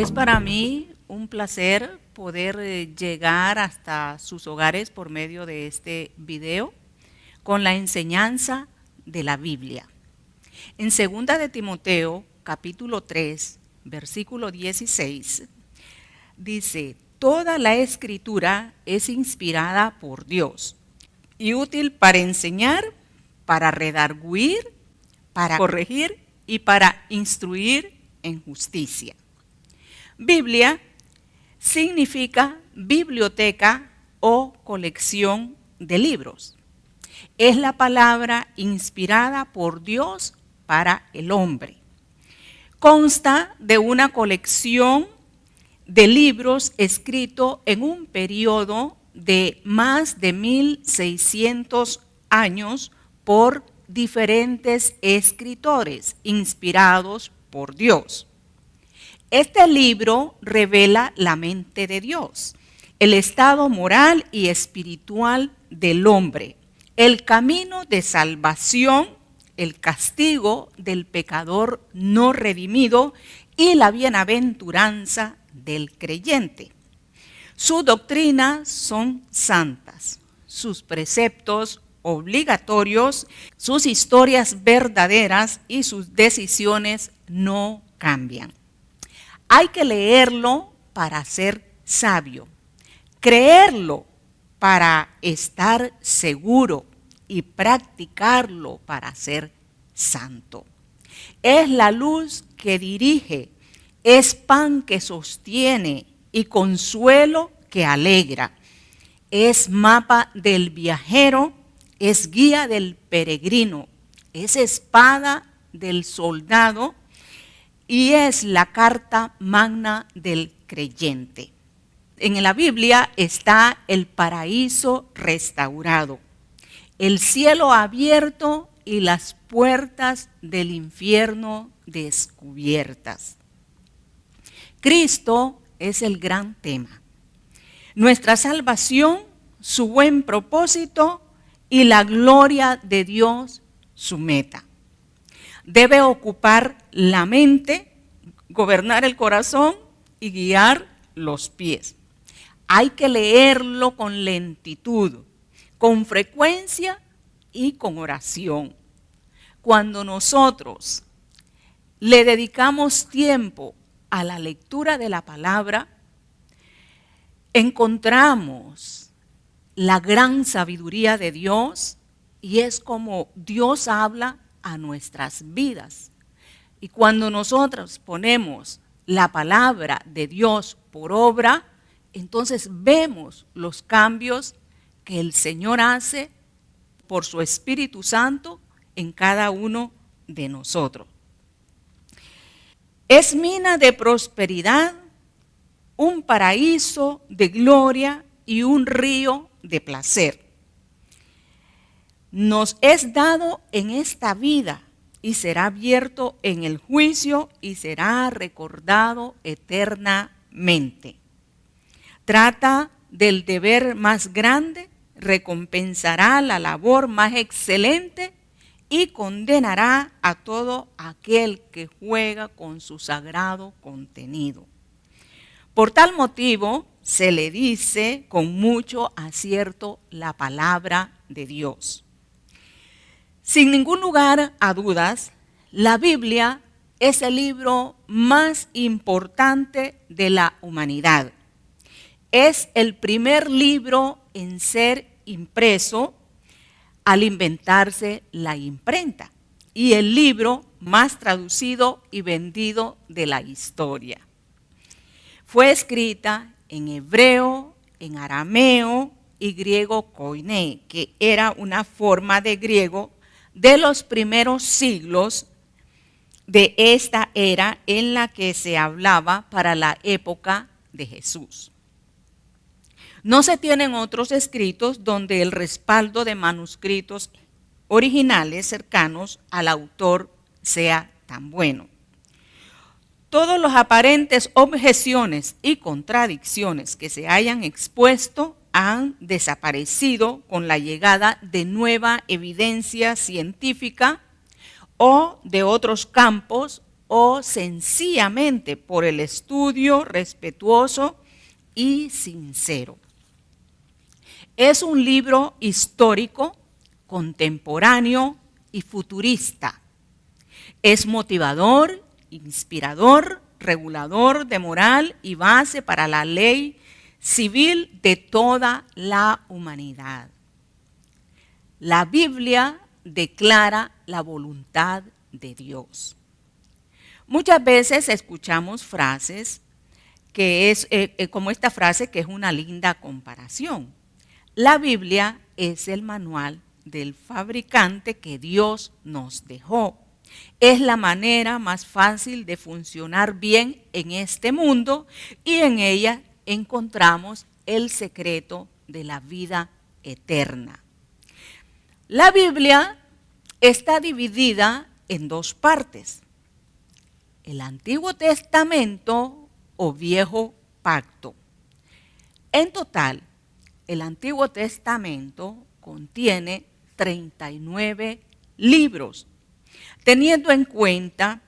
Es para mí un placer poder llegar hasta sus hogares por medio de este video con la enseñanza de la Biblia. En 2 de Timoteo, capítulo 3, versículo 16, dice: toda la escritura es inspirada por Dios y útil para enseñar, para redarguir, para corregir y para instruir en justicia. Biblia significa biblioteca o colección de libros. Es la palabra inspirada por Dios para el hombre. Consta de una colección de libros escritos en un periodo de más de 1600 años por diferentes escritores inspirados por Dios. Este libro revela la mente de Dios, el estado moral y espiritual del hombre, el camino de salvación, el castigo del pecador no redimido y la bienaventuranza del creyente. Sus doctrinas son santas, sus preceptos obligatorios, sus historias verdaderas y sus decisiones no cambian. Hay que leerlo para ser sabio, creerlo para estar seguro y practicarlo para ser santo. Es la luz que dirige, es pan que sostiene y consuelo que alegra. Es mapa del viajero, es guía del peregrino, es espada del soldado y es la carta magna del creyente. En la Biblia está el paraíso restaurado, el cielo abierto y las puertas del infierno descubiertas. Cristo es el gran tema. Nuestra salvación, su buen propósito y la gloria de Dios, su meta. Debe ocupar la mente, gobernar el corazón y guiar los pies. Hay que leerlo con lentitud, con frecuencia y con oración. Cuando nosotros le dedicamos tiempo a la lectura de la palabra, encontramos la gran sabiduría de Dios y es como Dios habla a nuestras vidas. Y cuando nosotros ponemos la palabra de Dios por obra, entonces vemos los cambios que el Señor hace por su Espíritu Santo en cada uno de nosotros. Es mina de prosperidad, un paraíso de gloria y un río de placer. Nos es dado en esta vida y será abierto en el juicio y será recordado eternamente. Trata del deber más grande, recompensará la labor más excelente y condenará a todo aquel que juega con su sagrado contenido. Por tal motivo se le dice con mucho acierto la palabra de Dios. Sin ningún lugar a dudas, la Biblia es el libro más importante de la humanidad. Es el primer libro en ser impreso al inventarse la imprenta y el libro más traducido y vendido de la historia. Fue escrita en hebreo, en arameo y griego koiné, que era una forma de griego de los primeros siglos de esta era en la que se hablaba para la época de Jesús. No se tienen otros escritos donde el respaldo de manuscritos originales cercanos al autor sea tan bueno. Todos los aparentes objeciones y contradicciones que se hayan expuesto han desaparecido con la llegada de nueva evidencia científica o de otros campos o sencillamente por el estudio respetuoso y sincero. Es un libro histórico, contemporáneo y futurista. Es motivador, inspirador, regulador de moral y base para la ley civil de toda la humanidad. La Biblia declara la voluntad de Dios. Muchas veces escuchamos frases que es como esta frase, que es una linda comparación. La Biblia es el manual del fabricante que Dios nos dejó. Es la manera más fácil de funcionar bien en este mundo y en ella encontramos el secreto de la vida eterna. La Biblia está dividida en dos partes: el Antiguo Testamento o Viejo Pacto. En total, el Antiguo Testamento contiene 39 libros, teniendo en cuenta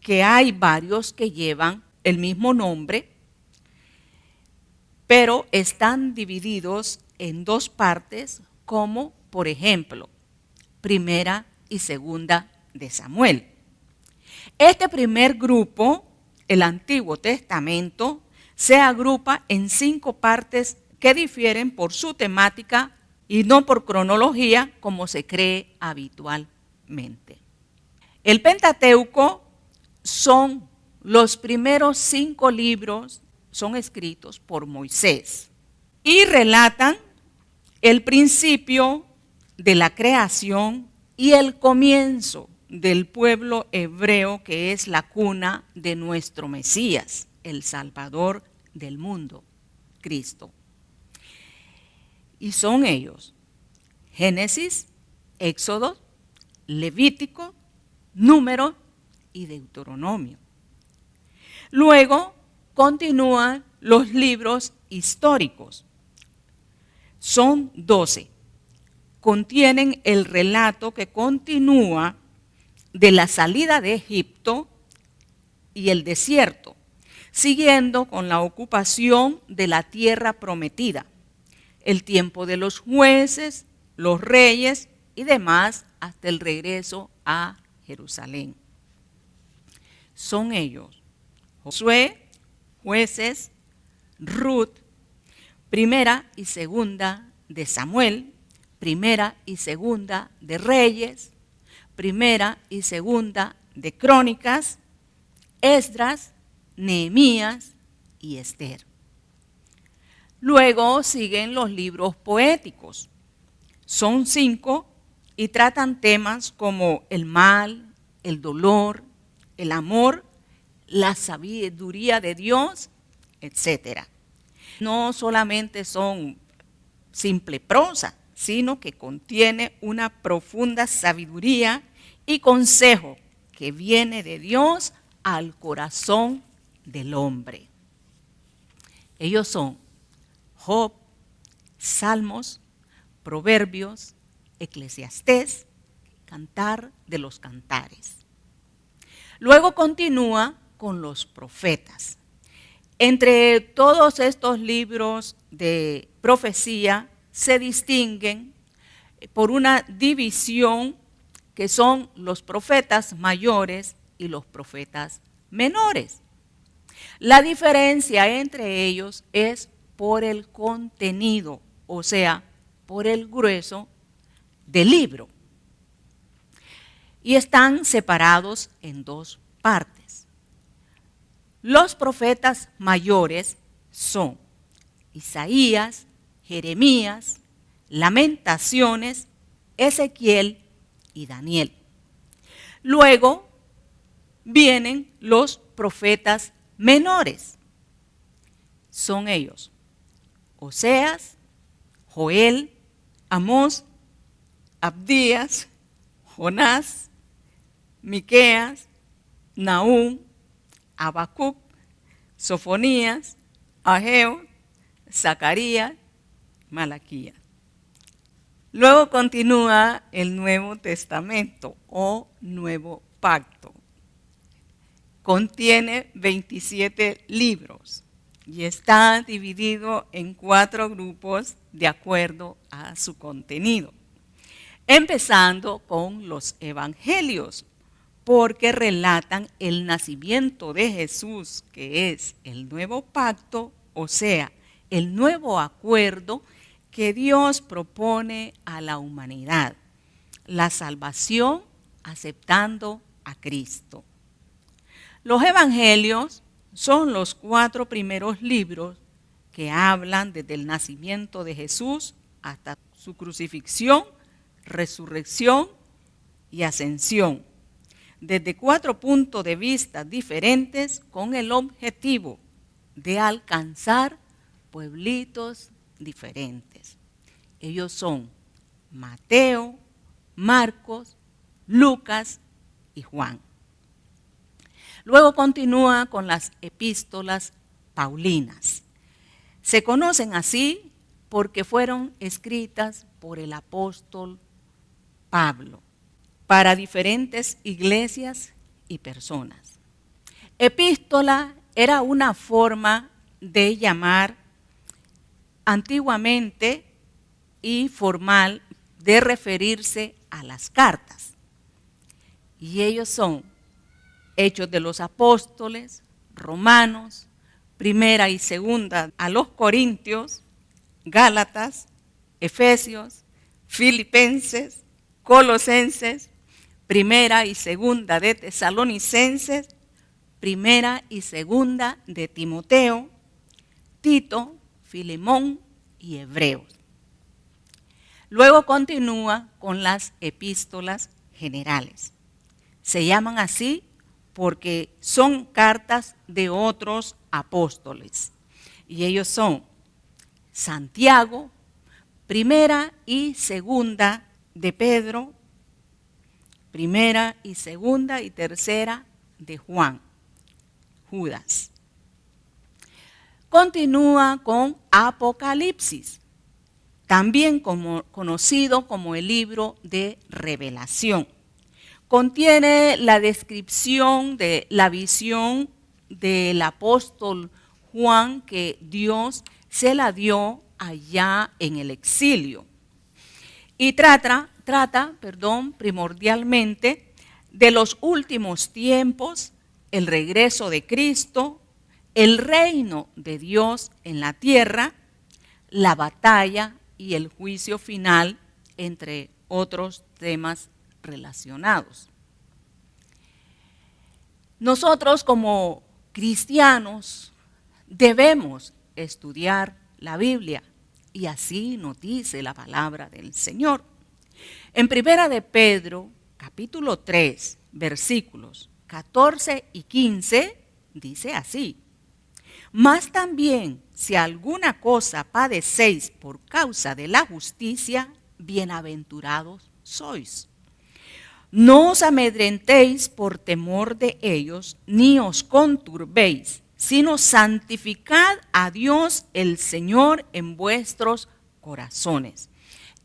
que hay varios que llevan el mismo nombre, pero están divididos en dos partes, como por ejemplo, Primera y Segunda de Samuel. Este primer grupo, el Antiguo Testamento, se agrupa en 5 partes que difieren por su temática y no por cronología como se cree habitualmente. El Pentateuco son los primeros 5 libros, son escritos por Moisés y relatan el principio de la creación y el comienzo del pueblo hebreo, que es la cuna de nuestro Mesías, el Salvador del mundo, Cristo. Y son ellos: Génesis, Éxodo, Levítico, Número y Deuteronomio. Luego continúan los libros históricos. Son 12. Contienen el relato que continúa de la salida de Egipto y el desierto, siguiendo con la ocupación de la tierra prometida, el tiempo de los jueces, los reyes y demás, hasta el regreso a Jerusalén. Son ellos: Josué, Jueces, Ruth, Primera y Segunda de Samuel, Primera y Segunda de Reyes, Primera y Segunda de Crónicas, Esdras, Nehemías y Esther. Luego siguen los libros poéticos. Son 5 y tratan temas como el mal, el dolor, el amor, la sabiduría de Dios, etc. No solamente son simple prosa, sino que contiene una profunda sabiduría y consejo que viene de Dios al corazón del hombre. Ellos son Job, Salmos, Proverbios, Eclesiastés, Cantar de los Cantares. Luego continúa con los profetas. Entre todos estos libros de profecía se distinguen por una división que son los profetas mayores y los profetas menores. La diferencia entre ellos es por el contenido, o sea, por el grueso del libro. Y están separados en 2 partes. Los profetas mayores son Isaías, Jeremías, Lamentaciones, Ezequiel y Daniel. Luego vienen los profetas menores. Son ellos: Oseas, Joel, Amós, Abdías, Jonás, Miqueas, Nahum, Habacuc, Sofonías, Ageo, Zacarías, Malaquías. Luego continúa el Nuevo Testamento o Nuevo Pacto. contiene 27 libros y está dividido en 4 grupos de acuerdo a su contenido. Empezando con los evangelios, porque relatan el nacimiento de Jesús, que es el nuevo pacto, o sea, el nuevo acuerdo que Dios propone a la humanidad, la salvación aceptando a Cristo. Los evangelios son los 4 primeros libros que hablan desde el nacimiento de Jesús hasta su crucifixión, resurrección y ascensión, desde 4 puntos de vista diferentes con el objetivo de alcanzar pueblitos diferentes. Ellos son Mateo, Marcos, Lucas y Juan. Luego continúa con las epístolas paulinas. Se conocen así porque fueron escritas por el apóstol Pablo para diferentes iglesias y personas. Epístola era una forma de llamar antiguamente y formal de referirse a las cartas. Y ellos son Hechos de los Apóstoles, Romanos, Primera y Segunda a los Corintios, Gálatas, Efesios, Filipenses, Colosenses, Primera y Segunda de Tesalonicenses, Primera y Segunda de Timoteo, Tito, Filemón y Hebreos. Luego continúa con las epístolas generales. Se llaman así porque son cartas de otros apóstoles. Y ellos son Santiago, Primera y Segunda de Pedro, Primera y Segunda y Tercera de Juan, Judas. Continúa con Apocalipsis, también conocido como el libro de Revelación. Contiene la descripción de la visión del apóstol Juan que Dios se la dio allá en el exilio. Y trata primordialmente de los últimos tiempos, el regreso de Cristo, el reino de Dios en la tierra, la batalla y el juicio final, entre otros temas relacionados. Nosotros como cristianos debemos estudiar la Biblia y así nos dice la palabra del Señor. En Primera de Pedro, capítulo 3, versículos 14 y 15, dice así: Mas también, si alguna cosa padecéis por causa de la justicia, bienaventurados sois. No os amedrentéis por temor de ellos, ni os conturbéis, sino santificad a Dios el Señor en vuestros corazones.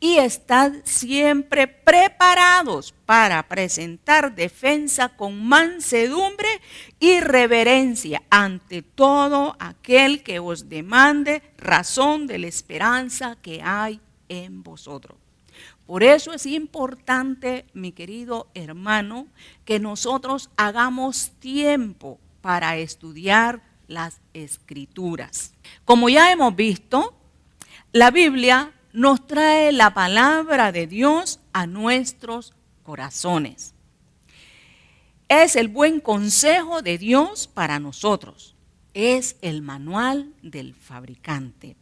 Y estad siempre preparados para presentar defensa con mansedumbre y reverencia ante todo aquel que os demande razón de la esperanza que hay en vosotros. Por eso es importante, mi querido hermano, que nosotros hagamos tiempo para estudiar las Escrituras. Como ya hemos visto, la Biblia nos trae la palabra de Dios a nuestros corazones. Es el buen consejo de Dios para nosotros. Es el manual del fabricante.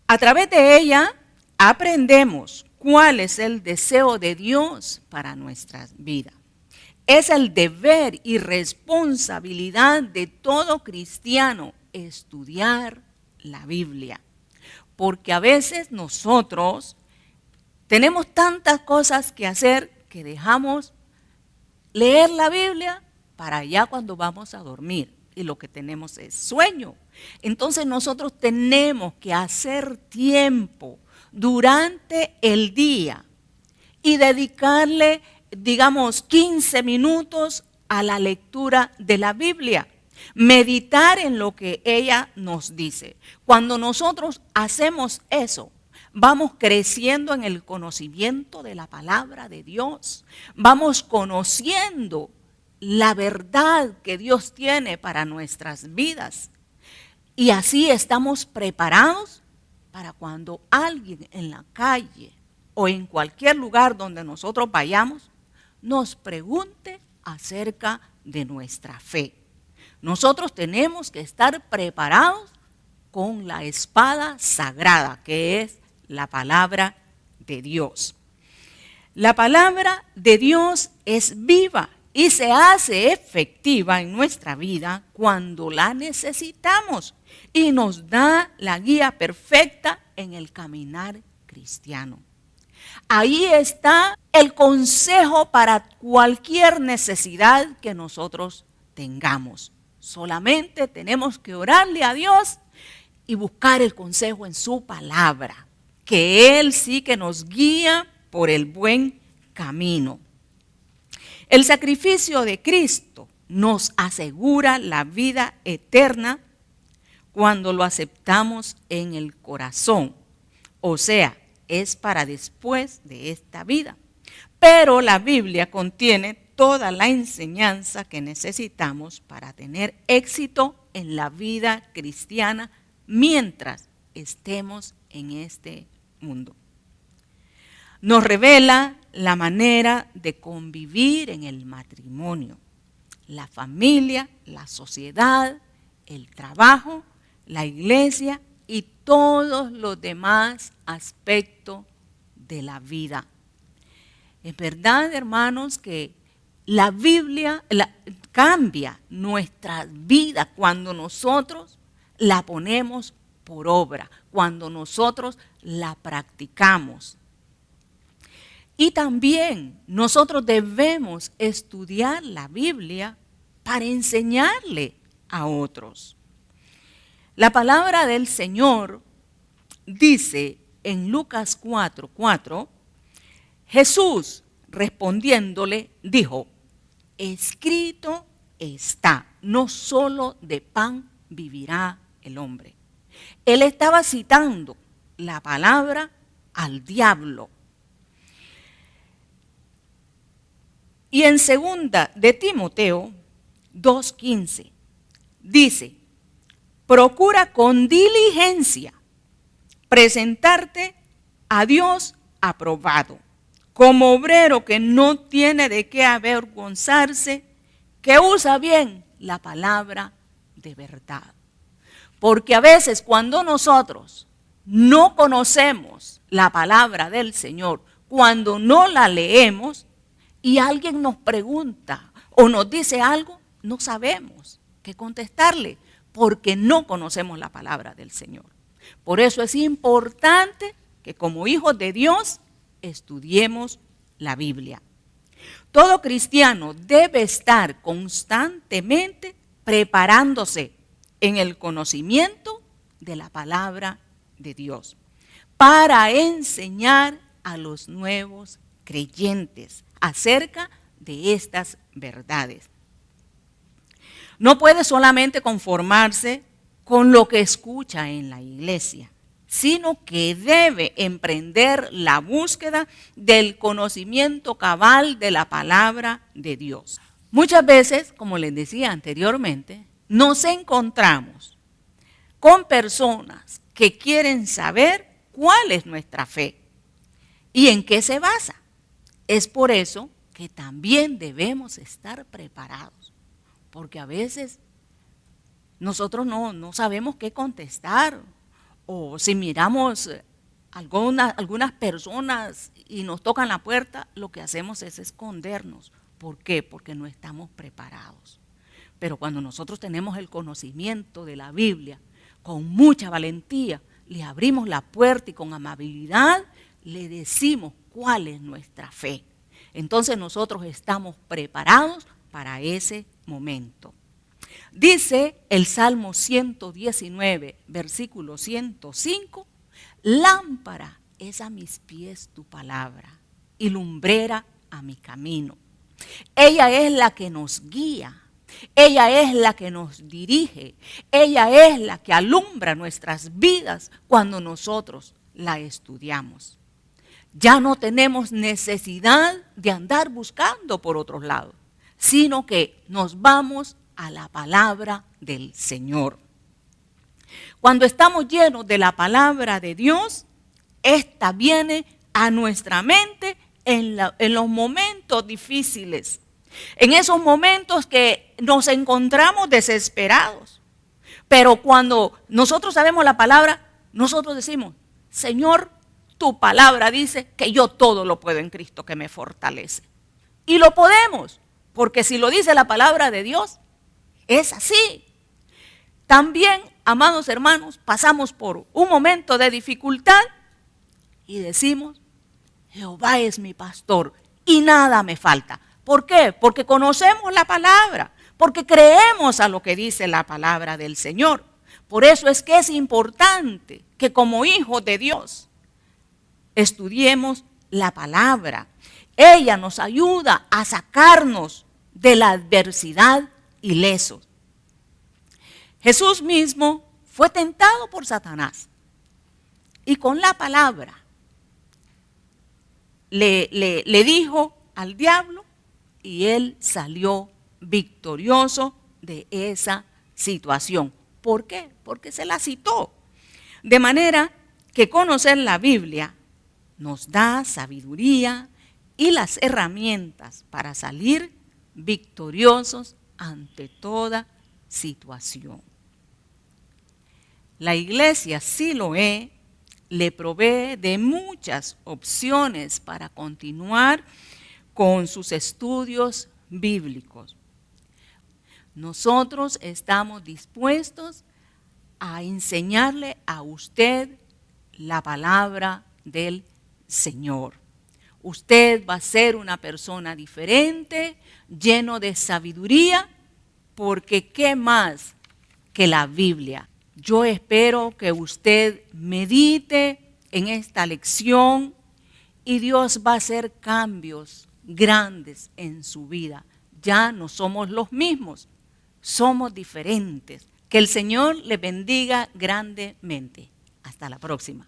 A través de ella aprendemos cuál es el deseo de Dios para nuestras vidas. Es el deber y responsabilidad de todo cristiano estudiar la Biblia. Porque a veces nosotros tenemos tantas cosas que hacer que dejamos leer la Biblia para allá cuando vamos a dormir y lo que tenemos es sueño. Entonces nosotros tenemos que hacer tiempo durante el día y dedicarle, digamos, 15 minutos a la lectura de la Biblia, meditar en lo que ella nos dice. Cuando nosotros hacemos eso, vamos creciendo en el conocimiento de la palabra de Dios, vamos conociendo la verdad que Dios tiene para nuestras vidas. Y así estamos preparados para cuando alguien en la calle o en cualquier lugar donde nosotros vayamos nos pregunte acerca de nuestra fe. Nosotros tenemos que estar preparados con la espada sagrada, que es la palabra de Dios. La palabra de Dios es viva y se hace efectiva en nuestra vida cuando la necesitamos y nos da la guía perfecta en el caminar cristiano. Ahí está el consejo para cualquier necesidad que nosotros tengamos. Solamente tenemos que orarle a Dios y buscar el consejo en su palabra, que Él sí que nos guía por el buen camino. El sacrificio de Cristo nos asegura la vida eterna cuando lo aceptamos en el corazón, o sea, es para después de esta vida. Pero la Biblia contiene toda la enseñanza que necesitamos para tener éxito en la vida cristiana mientras estemos en este mundo. Nos revela la manera de convivir en el matrimonio, la familia, la sociedad, el trabajo, la iglesia y todos los demás aspectos de la vida. Es verdad, hermanos, que la Biblia cambia nuestra vida cuando nosotros la ponemos por obra, cuando nosotros la practicamos. Y también nosotros debemos estudiar la Biblia para enseñarle a otros. La palabra del Señor dice en Lucas 4:4, Jesús respondiéndole dijo, escrito está, no solo de pan vivirá el hombre. Él estaba citando la palabra al diablo. Y en 2 de Timoteo 2:15 dice, procura con diligencia presentarte a Dios aprobado, como obrero que no tiene de qué avergonzarse, que usa bien la palabra de verdad. Porque a veces cuando nosotros no conocemos la palabra del Señor, cuando no la leemos y alguien nos pregunta o nos dice algo, no sabemos qué contestarle, porque no conocemos la palabra del Señor. Por eso es importante que como hijos de Dios estudiemos la Biblia. Todo cristiano debe estar constantemente preparándose en el conocimiento de la palabra de Dios para enseñar a los nuevos creyentes acerca de estas verdades. No puede solamente conformarse con lo que escucha en la iglesia, sino que debe emprender la búsqueda del conocimiento cabal de la palabra de Dios. Muchas veces, como les decía anteriormente, nos encontramos con personas que quieren saber cuál es nuestra fe y en qué se basa. Es por eso que también debemos estar preparados, porque a veces nosotros no sabemos qué contestar, o si miramos algunas personas y nos tocan la puerta, lo que hacemos es escondernos. ¿Por qué? Porque no estamos preparados. Pero cuando nosotros tenemos el conocimiento de la Biblia, con mucha valentía, le abrimos la puerta y con amabilidad le decimos cuál es nuestra fe. Entonces nosotros estamos preparados para ese momento. Dice el Salmo 119, versículo 105, lámpara es a mis pies tu palabra y lumbrera a mi camino. Ella es la que nos guía. Ella es la que nos dirige. Ella es la que alumbra nuestras vidas cuando nosotros la estudiamos. Ya no tenemos necesidad de andar buscando por otros lados, sino que nos vamos a la palabra del Señor. Cuando estamos llenos de la palabra de Dios, esta viene a nuestra mente en los momentos difíciles, en esos momentos que nos encontramos desesperados. Pero cuando nosotros sabemos la palabra, nosotros decimos, Señor, tu palabra dice que yo todo lo puedo en Cristo que me fortalece. Y lo podemos, porque si lo dice la palabra de Dios, es así. También, amados hermanos, pasamos por un momento de dificultad y decimos, Jehová es mi pastor y nada me falta. ¿Por qué? Porque conocemos la palabra, porque creemos a lo que dice la palabra del Señor. Por eso es que es importante que como hijos de Dios estudiemos la palabra. Ella nos ayuda a sacarnos de la adversidad ilesos. Jesús mismo fue tentado por Satanás y con la palabra le dijo al diablo y él salió victorioso de esa situación. ¿Por qué? Porque se la citó. De manera que conocer la Biblia nos da sabiduría y las herramientas para salir victoriosos ante toda situación. La iglesia Siloé le provee de muchas opciones para continuar con sus estudios bíblicos. Nosotros estamos dispuestos a enseñarle a usted la palabra del Señor. Usted va a ser una persona diferente, lleno de sabiduría, porque ¿qué más que la Biblia? Yo espero que usted medite en esta lección y Dios va a hacer cambios grandes en su vida. Ya no somos los mismos, somos diferentes. Que el Señor le bendiga grandemente. Hasta la próxima.